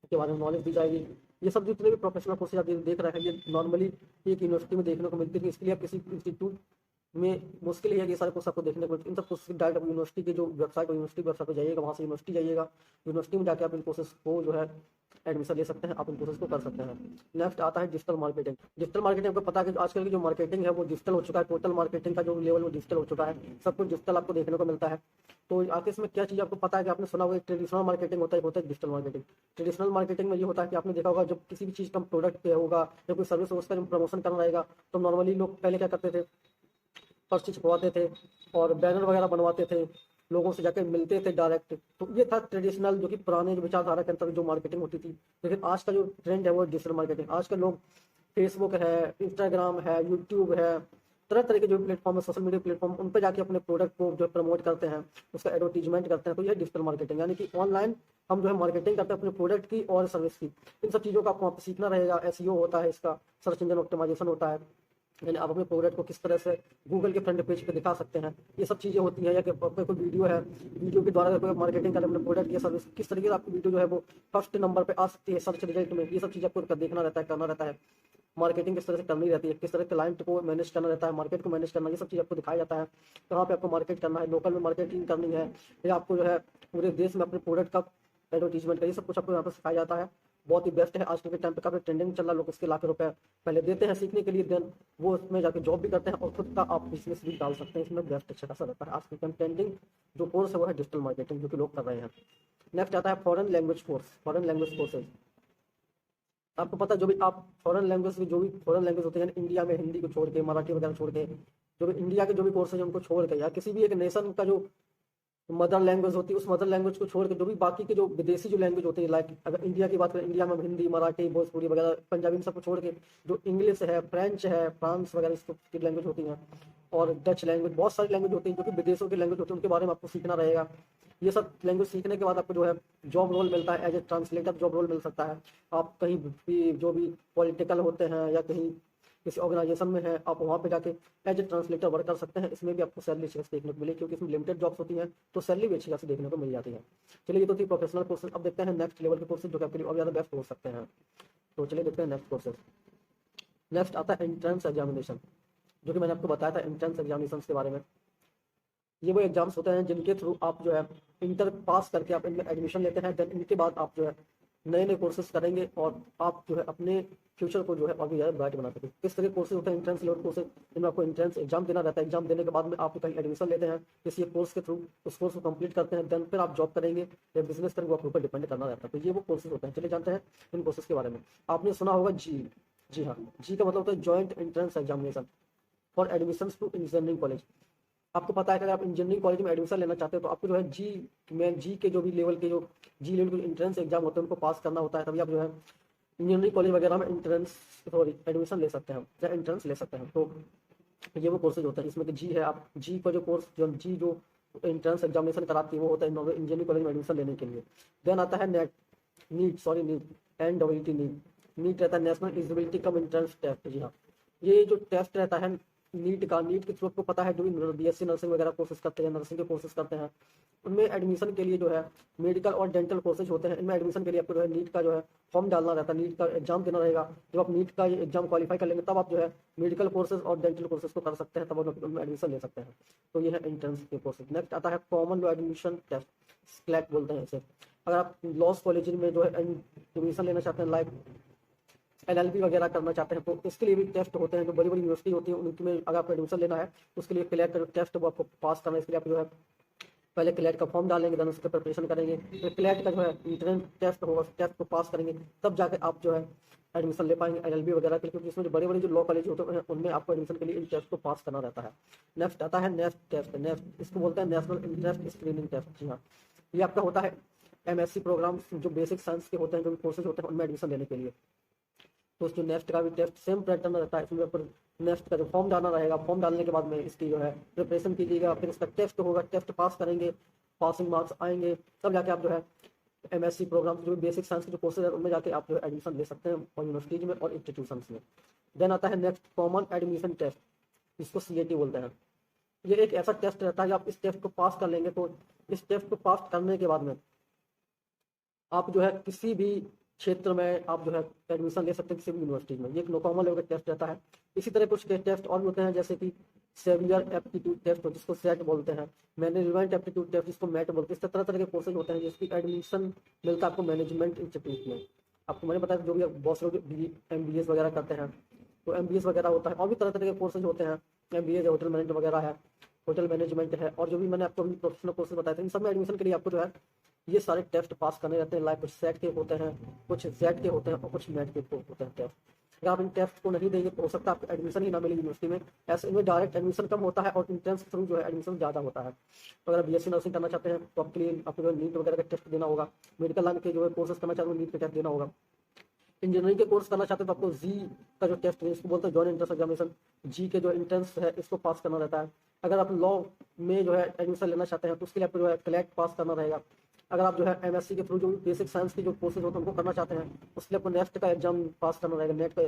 के बारे में नॉलेज दी जाएगी। ये सब जितने भी प्रोफेशनल कोर्सेज आप देख रहे हैं, ये नॉर्मली एक यूनिवर्सिटी में देखने को मिलती है। इसके लिए आप किसी इंस्टीट्यूट में मुश्किल ही है कि ये सारे कोर्स आपको देखने को मिलते हैं। इन सब कोर्स डायरेक्ट आप यूनिवर्सिटी की जो वेबसाइट, यूनिवर्सिटी वेबसाइट पर जाइएगा, वहाँ से यूनिवर्सिटी जाइएगा, यूनिवर्सिटी में जाकर आप इन कोर्सेज को जो है एडमिशन ले सकते हैं, आप इन कोर्सेज को कर सकते हैं। नेक्स्ट आता है डिजिटल मार्केटिंग। डिजिटल मार्केटिंग आपको पता है कि आजकल की जो मार्केटिंग है वो डिजिटल हो चुका है। टोटल मार्केटिंग का जो लेवल वो डिजिटल हो चुका है, सब कुछ डिजिटल आपको देखने को मिलता है। तो आखिर इसमें क्या चीज़ आपको पता है कि आपने सुना होगा ट्रेडिशनल मार्केटिंग होता है डिजिटल मार्केटिंग। ट्रेडिशनल मार्केटिंग में ये होता है कि आपने देखा होगा जब किसी भी चीज़ का प्रोडक्ट पे होगा या कोई सर्विस उसका जब प्रमोशन करना रहेगा, तो नॉर्मली लोग पहले क्या करते थे, पर्ची छपवाते थे और बैनर वगैरह बनवाते थे, लोगों से जाकर मिलते थे डायरेक्ट। तो ये था ट्रेडिशनल, जो कि पुराने जो विचारधारा के अंतर्गत जो मार्केटिंग होती थी। लेकिन आज का जो ट्रेंड है वो डिजिटल मार्केटिंग। आज के लोग फेसबुक है, इंस्टाग्राम है, यूट्यूब है, तरह तरह के जो प्लेटफॉर्म है, सोशल मीडिया प्लेटफॉर्म, उन पर जाके अपने प्रोडक्ट को जो प्रमोट करते हैं, उसका एडवर्टीजमेंट करते हैं। तो यह डिजिटल मार्केटिंग, यानी कि ऑनलाइन हम जो है मार्केटिंग करते हैं अपने प्रोडक्ट की और सर्विस की। इन सब चीज़ों का आपको वहाँ पर सीखना रहेगा। एसईओ होता है इसका, सर्च इंजन ऑप्टिमाइजेशन होता है, यानी आप अपने प्रोडक्ट को किस तरह से गूगल के फ्रंट पेज पे दिखा सकते हैं, ये सब चीज़ें होती हैं। या कि कोई वीडियो है, वीडियो के द्वारा कोई मार्केटिंग करें अपने प्रोडक्ट या सर्विस, किस तरीके से आपकी वीडियो जो है वो फर्स्ट नंबर पे आ सकती है सर्च रिजल्ट में। ये सब चीज़ आपको देखना रहता है, करना रहता है। मार्केटिंग किस तरह से करनी रहती है, किस तरह क्लाइंट को मैनेज करना रहता है, मार्केट को मैनेज करना, ये सब चीज़ आपको दिखाया जाता है। कहाँ पे आपको मार्केट करना है, लोकल में मार्केटिंग करनी है, या आपको जो है पूरे देश में अपने प्रोडक्ट का एडवर्टीजमेंट का, ये सब कुछ आपको यहाँ पर सिखाया जाता है। बहुत ही बेस्ट है। आज के टाइम पे काफी ट्रेंडिंग चल रहा है, लोग इसके लाख रुपए पहले देते हैं सीखने के लिए, देन वो उसमें जाके जॉब भी करते हैं और खुद का आप बिजनेस भी डाल सकते हैं। इसमें बेस्ट अच्छा खासा रहता है। आज के टाइम ट्रेंडिंग जो कोर्स है वो है डिजिटल मार्केटिंग, जो कि लोग कर रहे हैं। नेक्स्ट आता है foreign language course. Foreign language courses आपको पता है, जो भी आप फॉरेन लैंग्वेज जो भी फॉरेन लैंग्वेज होते हैं, इंडिया में हिंदी को छोड़ के, मराठी वगैरह छोड़ के, जो भी इंडिया के जो भी कोर्सेज उनको छोड़ के, या किसी भी एक नेशन का जो मदर लैंग्वेज होती है उस मदर लैंग्वेज को छोड़ के जो भी बाकी के जो विदेशी जो लैंग्वेज होती है, लाइक अगर इंडिया की बात करें, इंडिया में हिंदी, मराठी, भोजपुरी वगैरह, पंजाबी, इन सबको छोड़ के जो इंग्लिश है, फ्रेंच है, फ्रांस वगैरह इसको की लैंग्वेज होती हैं, और डच लैंग्वेज, बहुत सारी लैंग्वेज होती हैं जो कि विदेशों की लैंग्वेज होती है, उनके बारे में आपको सीखना रहेगा। ये सब लैंग्वेज सीखने के बाद आपको जो है जॉब रोल मिलता है, as a translator job role मिल सकता है। आप कहीं भी जो भी पॉलिटिकल होते हैं या कहीं किसी ऑर्गेनाइजेशन में है, आप वहाँ पे जाके एज ए ट्रांसलेटर वर्क कर सकते हैं। इसमें भी आपको सैलरी अच्छी देखने को मिले, क्योंकि इसमें लिमिटेड जॉब्स होती हैं, तो सैलरी भी अच्छी खासी देखने को मिल जाती है। चलिए, ये तो थी प्रोफेशनल कोर्सेज। अब देखते हैं नेक्स्ट लेवल के कोर्सेज जो कि आपके लिए और ज़्यादा बेस्ट हो सकते हैं। तो चलिए देखते हैं नेक्स्ट कोर्सेज। नेक्स्ट आता है एंट्रेंस एग्जामिनेशन, जो कि मैंने आपको बताया था एंट्रेंस एग्जामिनेशन के बारे में। ये वो एग्जाम्स होते हैं जिनके थ्रू आप जो है इंटर पास करके आप इनमें एडमिशन लेते हैं। देन इनके बाद आप जो है नए नए कोर्सेज करेंगे और आप जो है अपने फ्यूचर को जो है और भी ज़्यादा ब्राइट बना सकें। किस तरह के कोर्सेज होते हैं एंट्रेंस लेवल कोर्सेज, इनमें आपको एंट्रेंस एग्जाम देना रहता है। एग्जाम देने के बाद में आप कहीं एडमिशन लेते हैं किसी कोर्स के थ्रू, उस कोर्स को कंप्लीट करते हैं, देन फिर आप जॉब करेंगे या बिजनेस करेंगे, वो आपके ऊपर डिपेंड करना रहता है। तो ये वो कोर्सेज होते हैं। चलिए जानते हैं इन कोर्सेज के बारे में। आपने सुना होगा जी, जी हाँ, जी का मतलब होता है joint entrance examination for admission to engineering college. आपको पता है कि अगर आप इंजीनियरिंग कॉलेज में एडमिशन लेना चाहते हो तो आपको जो है जी के जो भी लेवल के जो जी लेवल के एंट्रेंस एग्जाम होते हैं उनको पास करना होता है, तभी आप जो है इंजीनियरिंग कॉलेज वगैरह में एडमिशन ले सकते हैं या एंट्रेंस ले सकते हैं। तो ये वो कोर्सेज होते हैं। इसमें कि जी है, आप जी का जो कोर्स जो एंट्रेंस एग्जामिनेशन कराती है वो होता है इंजीनियरिंग कॉलेज में एडमिशन लेने के लिए। देन आता है नीट NEET नीट रहता है national eligibility cum entrance test. जी हाँ, ये जो टेस्ट रहता है नीट के थ्रू आपको पता है जो भी बीएससी नर्सिंग वगैरह कोर्सेज करते हैं, नर्सिंग के कोर्सेज करते हैं, उनमें एडमिशन के लिए जो है मेडिकल और डेंटल कोर्सेज होते हैं। इनमें एडमिशन के लिए आपको जो है नीट का जो है फॉर्म डालना रहता है, नीट का एग्जाम देना रहेगा। जब आप नीट का एग्जाम क्वालिफाई कर लेंगे तब आप जो है मेडिकल कोर्सेज और डेंटल कोर्सेज को कर सकते हैं, तब आप उनमें एडमिशन ले सकते हैं। तो ये है एंट्रेंस के कोर्सेज। नेक्स्ट आता है कॉमन लॉ एडमिशन टेस्ट, स्क्लैट बोलते हैं इसे। अगर आप लॉस कॉलेज में जो है एडमिशन लेना चाहते हैं, लाइक एलएलबी वगैरह करना चाहते हैं, तो इसके लिए भी टेस्ट होते हैं। जो बड़ी बड़ी यूनिवर्सिटी होती है उनमें अगर आपको एडमिशन लेना है तो उसके लिए क्लैट का जो टेस्ट वो आपको पास करना है। इसके लिए आप जो है पहले क्लैट का फॉर्म डालेंगे, देन उसके प्रिपरेशन करेंगे, फिर क्लैट का जो है इंट्रेंस टेस्ट होगा, टेस्ट को पास करेंगे, तब जाके आप जो है एडमिशन ले पाएंगे एलएलबी वगैरह के लिए, क्योंकि इसमें जो बड़े बड़े जो लॉ कॉलेज होते हैं उनमें आपको एडमिशन के लिए इन टेस्ट को पास करना रहता है। नेक्स्ट आता है नेस्ट टेस्ट। नेस्ट इसको बोलते हैं नेशनल इंटरेस्ट स्क्रीनिंग टेस्ट। जी हाँ, ये आपका होता है एमएससी प्रोग्राम जो बेसिक साइंस के होते हैं, जो भी कोर्सेज होते हैं उनमें एडमिशन लेने के लिए। तो उसमें नेक्स्ट का भी टेस्ट सेम पैटर्न रहता है। इसमें पर नेक्स्ट का जो फॉर्म डालना रहेगा, फॉर्म डालने के बाद में इसकी जो है प्रिपरेशन कीजिएगा, फिर इसका टेस्ट होगा, टेस्ट पास करेंगे, पासिंग मार्क्स आएंगे, तब जाके आप जो है एमएससी प्रोग्राम जो बेसिक साइंस के जो कोर्सेज है उनमें जाके आप जो है एडमिशन ले सकते हैं और यूनिवर्सिटीज में और इंस्टीट्यूशन में। देन आता है नेक्स्ट कॉमन एडमिशन टेस्ट, जिसको सीएटी बोलते हैं। ये एक ऐसा टेस्ट रहता है कि आप इस टेस्ट को पास कर लेंगे तो इस टेस्ट को पास करने के बाद में आप जो है किसी भी क्षेत्र में आप जो है एडमिशन ले सकते हैं, किसी भी यूनिवर्सिटी में। ये एक कॉमन लेवल का टेस्ट रहता है। इसी तरह कुछ टेस्ट और भी होते हैं, जैसे कि सेवियर एप्टीट्यूड टेस्ट जिसको सेट बोलते हैं, मैनेजमेंट एप्टीट्यूड टेस्ट जिसको मैट बोलते हैं। इस तरह तरह के कोर्सेज होते हैं जिसकी एडमिशन मिलता है आपको मैनेजमेंट इंस्टीट्यूट में। आपको मैंने बताया जो भी बहुत से लोग एमबीएस वगैरह करते हैं तो एमबीएस वगैरह होता है, और भी तरह तरह के कोर्सेज होते हैं। एमबीए होटल मैनेजमेंट वगैरह है, होटल मैनेजमेंट है, और जो भी मैंने आपको प्रोफेशनल कोर्सेज बताए थे, इन सब में एडमिशन के लिए आपको जो है ये सारे टेस्ट पास करने रहते हैं। लाइक कुछ सेट के होते हैं, कुछ जेड के होते हैं और कुछ मैट के होते हैं टेस्ट। अगर आप इन टेस्ट को नहीं देंगे तो हो सकता है आपको एडमिशन ही ना मिले यूनिवर्सिटी में। ऐसे इनमें डायरेक्ट एडमिशन कम होता है और इंट्रेंस के थ्रू जो है एडमिशन ज़्यादा होता है। तो अगर बीएससी नर्सिंग करना चाहते हैं तो आपके लिए आपको जो है नीट वगैरह का टेस्ट देना होगा। मेडिकल लाइन के जो है कोर्सेज करना चाहते हैं नीट का टेस्ट देना होगा। इंजीनियरिंग के कोर्स करना चाहते हैं तो आपको जी का जो टेस्ट है इसको बोलते हैं जॉइंट एंट्रेंस एग्जामिनेशन, जी के जो एंट्रेंस है इसको पास करना रहता है। अगर आप लॉ में जो है एडमिशन लेना चाहते हैं तो उसके लिए आपको जो है क्लैट पास करना रहेगा। अगर आप जो है एमएससी के थ्रू जो बेसिक साइंस के जो कोर्सेज होते हैं उनको करना चाहते हैं उसके लिए आपको नेक्स्ट का एग्जाम पास करना रहेगा, नेट का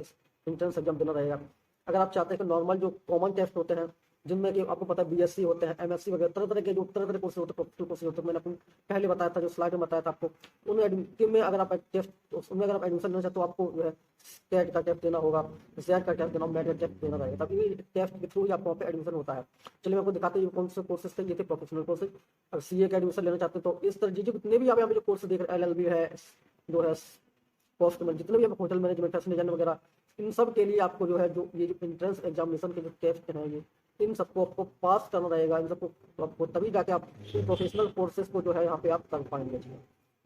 एंट्रेंस एग्जाम देना रहेगा। अगर आप चाहते हैं कि नॉर्मल जो कॉमन टेस्ट होते हैं जिनमें कि आपको पता है बीएससी होते हैं, एमएससी वगैरह तरह तरह के कोर्सेज होते हैं, प्रोफेशनल कोर्सेज होते हैं, मैंने आपको पहले बताया था, जो स्लाइड में बताया था आपको, उनमें अगर आप टेस्ट उसमें अगर आप एडमिशन लेना चाहते तो आपको जो है स्टेट का टेस्ट देना होगा, जेड का टेस्ट देना होगा, मेट का टेस्ट देना रहेगा, तभी टेस्ट के थ्रू ही आपको वहाँ पे एडमिशन होता है। चलिए मैं आपको दिखाते हैं कौन से कोर्सेज थे। ये थे प्रोफेशनल कोर्सेज। अगर सीए का एडमिशन लेना चाहते हैं तो इस तरह जितने भी आप यहाँ पे जो कोर्स देख रहे हैं, एलएलबी है, जो है पोस्ट में जितने भी आप होटल मैनेजमेंट फैशन डिजाइन वगैरह, इन सब के लिए आपको जो है जो ये जो एंट्रेंस एग्जामिनेशन के जो टेस्ट हैं ये इन सबको आपको पास करना रहेगा। इन सबको आपको तभी जाके आप प्रोफेशनल कोर्सेज को जो है यहाँ पे आप कर पाएंगे।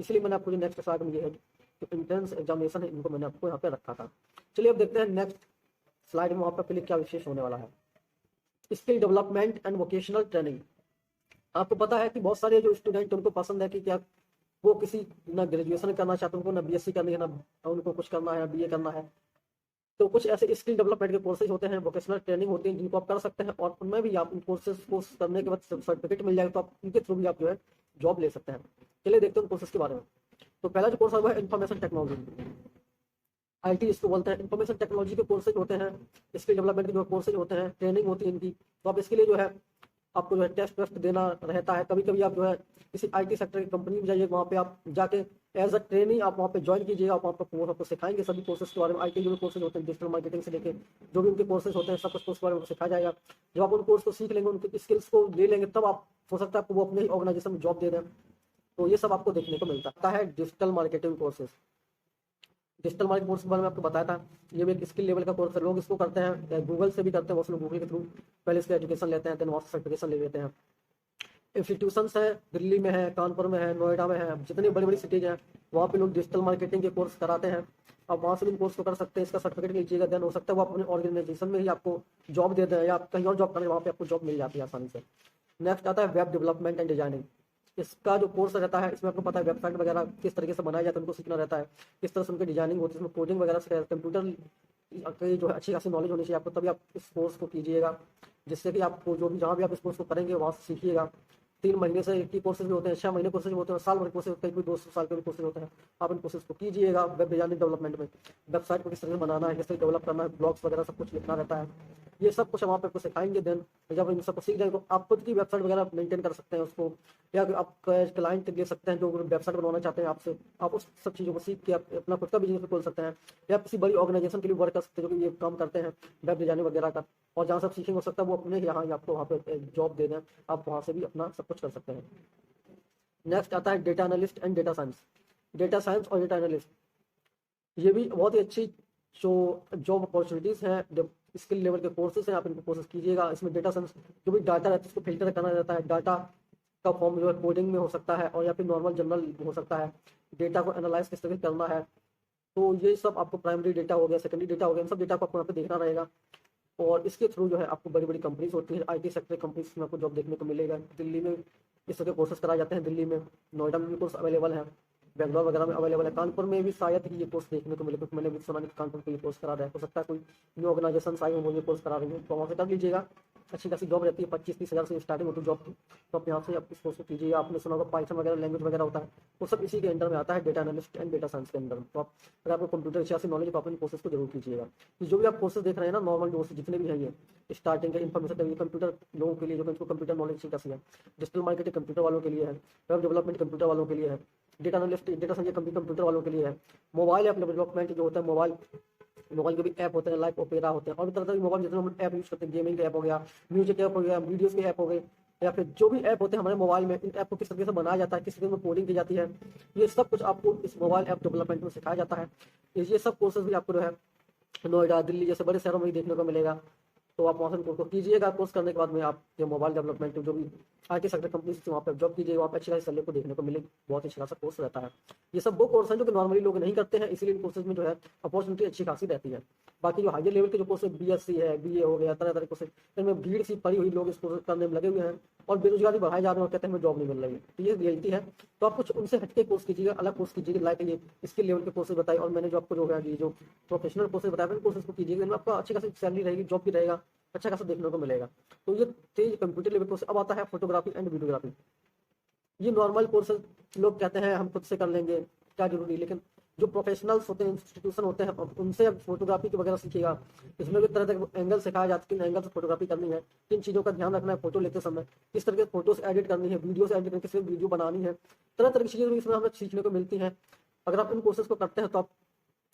इसलिए मैंने आपको जो नेक्स्ट स्लाइड में ये है जो एंट्रेंस एग्जामिनेशन है इनको मैंने आपको यहाँ पे रखा था। चलिए अब देखते हैं नेक्स्ट स्लाइड में वहाँ पे लिए क्या विशेष होने वाला है। Skill development and vocational training. आपको पता है कि बहुत सारे जो स्टूडेंट उनको पसंद है कि क्या वो किसी ना ग्रेजुएशन करना चाहते हैं, उनको ना बीएससी करनी है, ना उनको कुछ करना है, ना बीए करना है। तो कुछ ऐसे स्किल डेवलपमेंट के कोर्सेज होते हैं, वोकेशनल ट्रेनिंग होती है जिनको आप कर सकते हैं, और उनमें भी आप इन कोर्सेज कोर्स करने के बाद सर्टिफिकेट मिल जाएगा तो आप उनके थ्रू भी आप जो है जॉब ले सकते हैं। चलिए देखते हैं कोर्सेज के बारे में। तो पहला जो कोर्स है वो है इन्फॉर्मेशन टेक्नोलॉजी, आईटी इसको बोलते हैं। इन्फॉर्मेशन टेक्नोलॉजी के कोर्सेज होते हैं, स्किल डेवलपमेंट के जो कोर्सेज होते हैं, ट्रेनिंग होती है इनकी। तो आप इसके लिए जो है आपको जो है टेस्ट वेस्ट देना रहता है। कभी कभी आप जो है किसी आईटी सेक्टर की कंपनी में जाइए, वहाँ पे आप जाके एज अ ट्रेनिंग आप वहाँ पे ज्वाइन कीजिएगा, आप वहाँ पर वो आपको सिखाएंगे सभी कोर्सेज के बारे में। आईटी जो भी कोर्सेज होते हैं, डिजिटल मार्केटिंग से लेके जो भी उनके कोर्सेज होते हैं सब कुछ के बारे में सिखाया जाएगा। जब आप उन कोर्स को सीख लेंगे, उनके स्किल्स को ले लेंगे, तब आप हो सकता है आपको वो अपने ही ऑर्गेनाइजेशन में जॉब दे दें। तो ये सब आपको देखने को मिलता है। Digital marketing courses, digital marketing course के बारे में आपको बताया था, ये भी एक स्किल लेवल का कोर्स है। लोग इसको करते हैं, गूगल से भी करते हैं, बहुत से लोग गूगल के थ्रू पहले इसका एजुकेशन लेते हैं, देन वहाँ से सर्टिफिकेशन ले लेते हैं। इंस्टीट्यूशंस है, दिल्ली में है, कानपुर में है, नोएडा में है, जितनी बड़ी बड़ी सिटीज हैं वहाँ पे लोग डिजिटल मार्केटिंग के कोर्स कराते हैं। आप वहाँ से भी कोर्स को कर सकते हैं, इसका सर्टिफिकेट लीजिएगा, देन हो सकता है वो अपने ऑर्गेनाइजेशन में ही आपको जॉब दे दें, या आप कहीं और जॉब करें वहाँ पे आपको जॉब मिल जाती है आसानी से। नेक्स्ट आता है वेब डेवलपमेंट एंड डिजाइनिंग। इसका जो कोर्स रहता है इसमें आपको पता है वेबसाइट वगैरह किस तरीके से बनाया जाता है उनको सीखना रहता है, किस तरह से उनकी डिजाइनिंग होती है, इसमें कोडिंग वगैरह से कंप्यूटर की जो है अच्छी खासी नॉलेज होनी चाहिए आपको, तभी आप इस कोर्स को कीजिएगा, जिससे कि आपको जो भी जहाँ भी आप इस कोर्स को करेंगे वहाँ से सीखिएगा। 3 महीने से की कोर्सेज भी होते हैं, 6 महीने कोर्सेज होते हैं, साल भर कोर्सेज होते हैं, कोई 2 साल के भी कोर्सेज होते हैं। आप इन कोर्सेज को कीजिएगा। वेब डिजाइनिंग डेवलपमेंट में वेबसाइट को किस तरह से बनाना है, किस तरह डेवलप करना है, ब्लॉग्स वगैरह सब कुछ लिखना रहता है। ये सब कुछ हम वहाँ पे आपको सिखाएंगे। देन जब इन सबको सीख जाएंगे तो आप खुद की वेबसाइट वगैरह मेंटेन कर सकते हैं उसको, या आप क्लाइंट ले सकते हैं जो वेबसाइट बनवाना चाहते हैं आपसे, आप उस सब चीज़ों को सीख के आप अपना खुद का बिजनेस खोल सकते हैं, या किसी बड़ी ऑर्गेनाइजेशन के लिए वर्क कर सकते हैं जो कि ये काम करते हैं वेब डिजाइनिंग वगैरह का। और जहाँ सब सीखेंगे हो सकता है वो अपने यहाँ आपको वहाँ पे जॉब दे दें, आप वहाँ से भी अपना सब कुछ कर सकते हैं। नेक्स्ट आता है data analyst and data science. Data science और डेटा एनालिस्ट ये भी बहुत ही अच्छी जो जॉब अपॉर्चुनिटीज़ हैं, जब स्किल लेवल के कोर्सेज हैं आप इनको कोर्सेज कीजिएगा। इसमें डेटा साइंस जो भी डाटा रहता है उसको फिल्टर करना रहता है, डाटा का फॉर्म जो है कोडिंग में हो सकता है और या फिर नॉर्मल जनरल हो सकता है, डेटा को एनालाइज किस तरह से करना है। तो ये सब आपको प्राइमरी डेटा हो गया, सेकेंडरी डेटा हो गया, इन सब डेटा को आपको यहाँ पे देखना रहेगा। और इसके थ्रू जो है आपको बड़ी बड़ी कंपनीज होती है, IT सेक्टर कंपनीज में आपको जॉब देखने को मिलेगा। दिल्ली में इस तरह के कोर्सेज कराए जाते हैं, दिल्ली में, नोएडा में भी कोर्स अवेलेबल है, बेंगलोर वगैरह में अवेलेबल है, कानपुर में भी शायद ही ये कोर्स देखने को मिले, क्योंकि मैंने भी सुना कि कानपुर पे ये कोर्स करा रहा है। हो सकता है कोई न्यू ऑर्गेनाइजेशन आई हो वो ये कोर्स करा रही है, तो वहाँ से कर लीजिएगा। अच्छी खासी जॉब रहती है, 25-30 हज़ार से स्टार्टिंग होती है जॉब की, तो आप यहाँ से आप इस कोर्स को कीजिए। आपने सुना होगा पाइथन वगैरह लैंग्वेज वगैरह होता है, वो सब इसी के अंडर में आता है, data analyst and data science के अंदर में। तो आप अगर आपको कंप्यूटर अच्छी खासी नॉलेज, तो आप इन कोर्सेज को जरूर कीजिएगा। कि जो भी आप कोर्सेज देख रहे हैं ना, नॉर्मल कोर्सेज जितने भी हैं, ये स्टार्टिंग के इन्फॉर्मेशन के कंप्यूटर लोगों के लिए जो कंप्यूटर नॉलेज अच्छी खासी है, डिजिटल मार्केटिंग कंप्यूटर वालों के लिए है, वेब डेवलपमेंट कंप्यूटर वालों के लिए है, data analyst data science computer वालों के लिए है, मोबाइल ऐप डेवलपमेंट जो होता है, मोबाइल के भी ऐप होते हैं, लाइक ओपेरा होते हैं, और भी तरह तरह के मोबाइल जितने हम ऐप यूज करते हैं, गेमिंग के ऐप हो गया, म्यूजिक ऐप हो गया, वीडियोस के ऐप हो गए, या फिर जो भी ऐप होते हैं हमारे मोबाइल में, इन ऐप को किस तरीके से बनाया जाता है, किस तरीके में कोडिंग की जाती है, ये सब कुछ आपको इस मोबाइल ऐप डेवलपमेंट में सिखाया जाता है। ये सब कोर्सेज भी आपको जो है नोएडा, दिल्ली जैसे बड़े शहरों में ही देखने को मिलेगा। तो आप वहाँ से कोर्स कीजिएगा। कोर्स करने के बाद में आप जो मोबाइल डेवलपमेंट जो भी IT सेक्टर कंपनी से वहाँ पर जॉब कीजिएगा, वहाँ पर अच्छी खासी सैलरी को देखने को मिलेगी, बहुत अच्छा खासा कोर्स रहता है। ये सब वो कोर्स हैं जो कि नॉर्मली लोग नहीं करते हैं, इसीलिए इन कोर्सेज में जो है अपॉर्चुनिटी अच्छी खासी रहती है। बाकी जो हायर लेवल के जो कोर्स है, BSc है, BA हो गया, तरह तरह के कोर्स, इनमें भीड़ सी पड़ी हुई, लोग इस कोर्स करने में लगे हुए हैं और बेरोजगारी बढ़ाए जा रहे हैं और कहते हैं हमें जॉब नहीं मिल रही है। तो ये रियलिटी है। तो आप कुछ उनसे हटके कोर्स कीजिएगा, अलग कोर्स कीजिएगा, लाइक ये स्किल लेवल के कोर्सेज बताए, और मैंने जो आपको जो है ये जो प्रोफेशनल कोर्सेज बताया, कोर्सेज को कीजिएगा, इनमें आपका अच्छी खासी सैलरी रहेगी, जॉब भी रहेगा, अच्छा खासा देखने को मिलेगा। तो ये तेज कंप्यूटर लेवल कोर्स। अब आता है फोटोग्राफी एंड वीडियोग्राफी। ये नॉर्मल कोर्सेज लोग कहते हैं हम खुद से कर लेंगे, क्या जरूरी, लेकिन जो प्रोफेशनल्स होते हैं, इंस्टीट्यूशन होते हैं, उनसे अब फोटोग्राफी की वगैरह सीखिएगा। इसमें भी तरह तरह के एंगल सिखाया जाता है, किन एंगल से फोटोग्राफी करनी है, किन चीज़ों का ध्यान रखना है फोटो लेते समय, किस तरह के फोटोज एडिट करनी है, वीडियोस एडिट करनी है, किस वीडियो बनानी है, तरह तरह की चीज़ें इसमें हमें सीखने को मिलती हैं। अगर आप इन कोर्सेज को करते हैं तो आप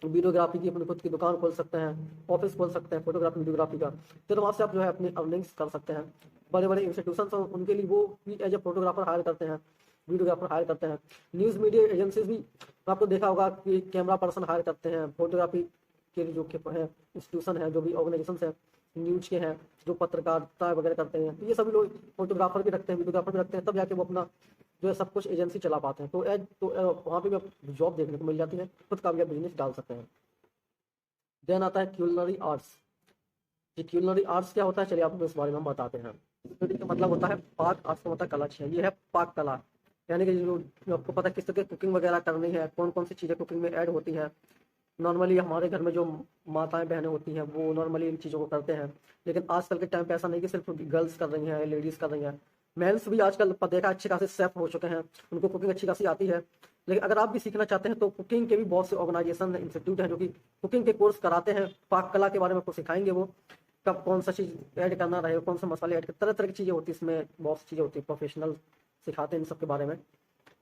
वीडियोग्राफी की अपनी खुद की दुकान खोल सकते हैं, ऑफिस खोल सकते हैं फोटोग्राफी वीडियोग्राफी का। फिर वहाँ से आप जो है अपनी अर्निंग्स कर सकते हैं। बड़े बड़े इंस्टीट्यूशन उनके लिए वो भी एज ए फोटोग्राफर हायर करते हैं, वीडियोग्राफर हायर करते हैं। न्यूज़ मीडिया एजेंसीज भी आपको देखा होगा कि कैमरा पर्सन हायर करते हैं, फोटोग्राफी के लिए जो है इंस्टीट्यूशन है, जो भी ऑर्गेनाइजेशन है न्यूज के हैं, जो पत्रकारिता वगैरह करते हैं, तो ये सभी लोग फोटोग्राफर भी रखते हैं, वीडियोग्राफर भी रखते हैं, तब जाके वो अपना जो है सब कुछ एजेंसी चला पाते हैं। तो वहाँ पे भी जॉब देखने को मिल जाती है, खुद का भी आप बिजनेस डाल सकते हैं। देन आता है क्यूलिनरी आर्ट्स। ये क्यूलिनरी आर्ट्स क्या होता है, चलिए आपको इस बारे में हम बताते हैं। क्यूलिनरी का मतलब होता है पाक, आर्ट्स का मतलब कला है, ये है पाक कला, यानी कि जो आपको पता है किस तरह की कुकिंग वगैरह करनी है, कौन कौन सी चीज़ें कुकिंग में ऐड होती हैं। नॉर्मली हमारे घर में जो माताएं बहनें होती हैं वो नॉर्मली इन चीज़ों को करते हैं, लेकिन आजकल के टाइम पे ऐसा नहीं कि सिर्फ गर्ल्स कर रही हैं, लेडीज़ कर रही हैं, मेंस भी आजकल देखा अच्छे खासे शेफ हो चुके हैं, उनको कुकिंग अच्छी खासी आती है। लेकिन अगर आप भी सीखना चाहते हैं तो कुकिंग के भी बहुत से ऑर्गेनाइजेशन इंस्टीट्यूट हैं जो कि कुकिंग के कोर्स कराते हैं, पाक कला के बारे में आपको सिखाएंगे, वो कब कौन सा चीज़ ऐड करना रहे, कौन सा मसाले ऐड कर, तरह तरह की चीज़ें होती है इसमें, बहुत सी चीज़ें होती है, प्रोफेशनल सिखाते हैं इन सब के बारे में।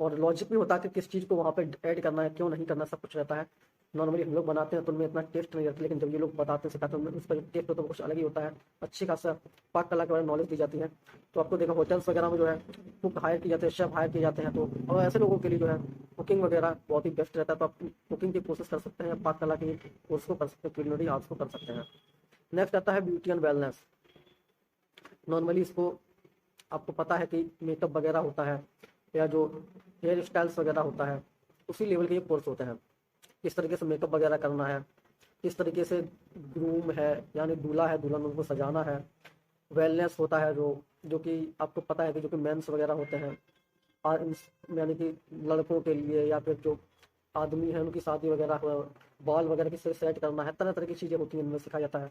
और लॉजिक भी होता है कि किस चीज़ को वहाँ पे ऐड करना है, क्यों नहीं करना, सब कुछ रहता है। नॉर्मली हम लोग बनाते हैं तो उनमें इतना टेस्ट नहीं रहता, लेकिन जब ये लोग बताते हैं सिखाते हैं उस पर टेस्ट होता है कुछ अलग ही होता है, अच्छी खासा पाक कला के बारे में नॉलेज दी जाती है। तो आपको देखा होटल्स वगैरह में जो है कुक हायर किए जाते हैं, शेफ हायर किए जाते हैं, तो और ऐसे लोगों के लिए जो है कुकिंग वगैरह बहुत ही बेस्ट रहता है। तो आप कुकिंग की कोशिश कर सकते हैं, पाक कला के कोर्स को कर सकते हैं, क्यूलिनरी आर्ट्स को कर सकते हैं। नेक्स्ट आता है ब्यूटी एंड वेलनेस। नॉर्मली इसको आपको पता है कि मेकअप वगैरह होता है या जो हेयर स्टाइल्स वगैरह होता है, उसी लेवल के ये कोर्स होते हैं। किस तरीके से मेकअप वगैरह करना है, किस तरीके से ग्रूम है यानी दूल्हा है दुल्हन उनको सजाना है। वेलनेस होता है जो कि आपको पता है कि जो कि मेंस वगैरह होते हैं, यानी कि लड़कों के लिए या फिर जो आदमी है उनकी शादी वगैरह बाल वगैरह किस तरह सेट करना है, तरह तरह की चीज़ें होती हैं इनमें सिखाया जाता है।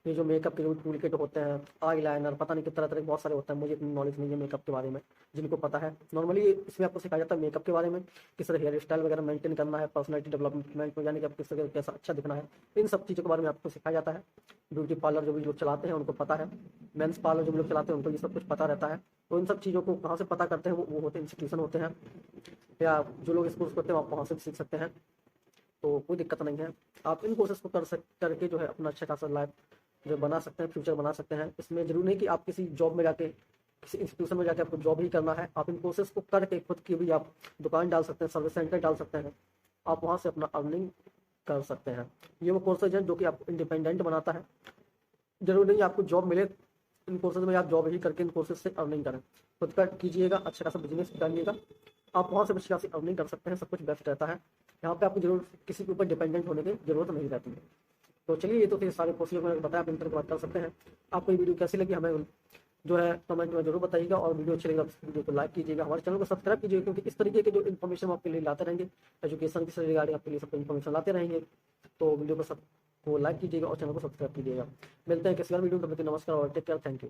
ये जो मेकअप के जो टूल किट होते हैं, आई लाइनर, पता नहीं किस तरह तरह के बहुत सारे होते हैं, मुझे इतनी नॉलेज नहीं है मेकअप के बारे में। जिनको पता है, नॉर्मली इसमें आपको सिखाया जाता है मेकअप के बारे में, किस तरह हेयर स्टाइल वगैरह मेंटेन करना है, पर्सनैलिटी डेवलपमेंट में, यानी कि आप किस तरह कैसा अच्छा दिखना है, इन सब चीज़ों के बारे में आपको सिखाया जाता है। ब्यूटी पार्लर जो भी लोग चलाते हैं उनको पता है, मेंस पार्लर जो भी लोग चलाते हैं उनको ये सब कुछ पता रहता है। तो इन सब चीज़ों को कहाँ से पता करते हैं, वो होते हैं इंस्टीट्यूशन होते हैं, या जो लोग इस कोर्स करते हैं आप वहाँ से भी सीख सकते हैं। तो कोई दिक्कत नहीं है, आप इन कोर्सेज को करके जो है अपना अच्छा खासा लाइफ जो बना सकते हैं, फ्यूचर बना सकते हैं। इसमें जरूरी नहीं कि आप किसी जॉब में जाके, किसी इंस्टीट्यूशन में जाके आपको जॉब ही करना है। आप इन कोर्सेज को करके खुद की भी आप दुकान डाल सकते हैं, सर्विस सेंटर डाल सकते हैं, आप वहाँ से अपना अर्निंग कर सकते हैं। ये वो कोर्सेज हैं जो कि आपको इंडिपेंडेंट बनाता है। जरूरी नहीं आपको जॉब मिले इन कोर्सेज में, आप जॉब ही करके इन कोर्सेज से अर्निंग करें, खुद का कीजिएगा, अच्छा खासा बिजनेस करिएगा, आप वहाँ से अच्छी खासी अर्निंग कर सकते हैं। सब कुछ बेस्ट रहता है, यहाँ पे आपको जरूर किसी के ऊपर डिपेंडेंट होने की जरूरत नहीं रहती है। तो चलिए, ये तो फिर सारे कोर्सेज मैंने बताया, आप इंटर की बात कर सकते हैं। आपको ये वीडियो कैसी लगी हमें जो है कमेंट में जरूर बताइएगा, और वीडियो अच्छी लगी तो वीडियो को लाइक कीजिएगा, हमारे चैनल को सब्सक्राइब कीजिएगा, क्योंकि इस तरीके के जो इन्फॉर्मेशन आपके लिए लाते रहेंगे, एजुकेशन से रिगार्डिंग आपके लिए सब इन्फॉर्मेशन लाते रहेंगे। तो वीडियो को सबको लाइक कीजिएगा और चैनल को सब्सक्राइब कीजिएगा। मिलते हैं किसी और वीडियो में, नमस्कार और टेक केयर, थैंक यू।